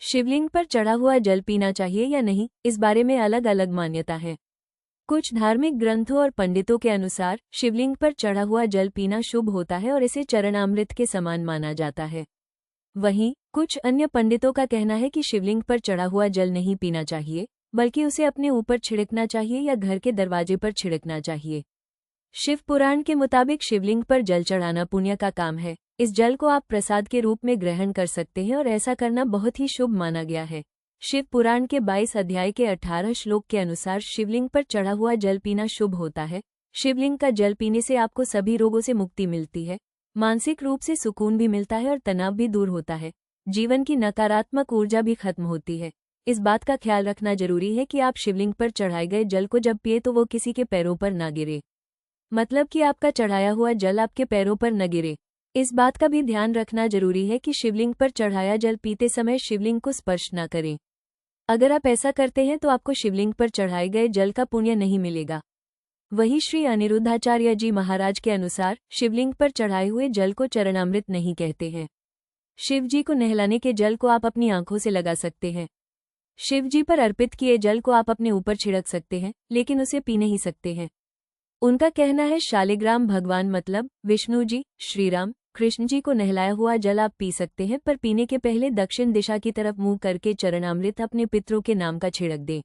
शिवलिंग पर चढ़ा हुआ जल पीना चाहिए या नहीं, इस बारे में अलग अलग मान्यता है। कुछ धार्मिक ग्रंथों और पंडितों के अनुसार शिवलिंग पर चढ़ा हुआ जल पीना शुभ होता है और इसे चरणामृत के समान माना जाता है। वहीं कुछ अन्य पंडितों का कहना है कि शिवलिंग पर चढ़ा हुआ जल नहीं पीना चाहिए, बल्कि उसे अपने ऊपर छिड़कना चाहिए या घर के दरवाजे पर छिड़कना चाहिए। शिव पुराण के मुताबिक शिवलिंग पर जल चढ़ाना पुण्य का काम है। इस जल को आप प्रसाद के रूप में ग्रहण कर सकते हैं और ऐसा करना बहुत ही शुभ माना गया है। शिव पुराण के 22 अध्याय के 18 श्लोक के अनुसार शिवलिंग पर चढ़ा हुआ जल पीना शुभ होता है। शिवलिंग का जल पीने से आपको सभी रोगों से मुक्ति मिलती है, मानसिक रूप से सुकून भी मिलता है और तनाव भी दूर होता है। जीवन की नकारात्मक ऊर्जा भी खत्म होती है। इस बात का ख्याल रखना जरूरी है कि आप शिवलिंग पर चढ़ाए गए जल को जब पिए तो वो किसी के पैरों पर न गिरे, मतलब कि आपका चढ़ाया हुआ जल आपके पैरों पर न गिरे। इस बात का भी ध्यान रखना जरूरी है कि शिवलिंग पर चढ़ाया जल पीते समय शिवलिंग को स्पर्श न करें। अगर आप ऐसा करते हैं तो आपको शिवलिंग पर चढ़ाए गए जल का पुण्य नहीं मिलेगा। वहीं श्री अनिरुद्धाचार्य जी महाराज के अनुसार शिवलिंग पर चढ़ाए हुए जल को चरणामृत नहीं कहते हैं। शिव जी को नहलाने के जल को आप अपनी आंखों से लगा सकते हैं। शिव जी पर अर्पित किए जल को आप अपने ऊपर छिड़क सकते हैं, लेकिन उसे पी नहीं सकते हैं। उनका कहना है शालिग्राम भगवान मतलब विष्णु जी, श्रीराम, कृष्ण जी को नहलाया हुआ जल आप पी सकते हैं, पर पीने के पहले दक्षिण दिशा की तरफ मुंह करके चरणामृत अपने पितरों के नाम का छिड़क दें।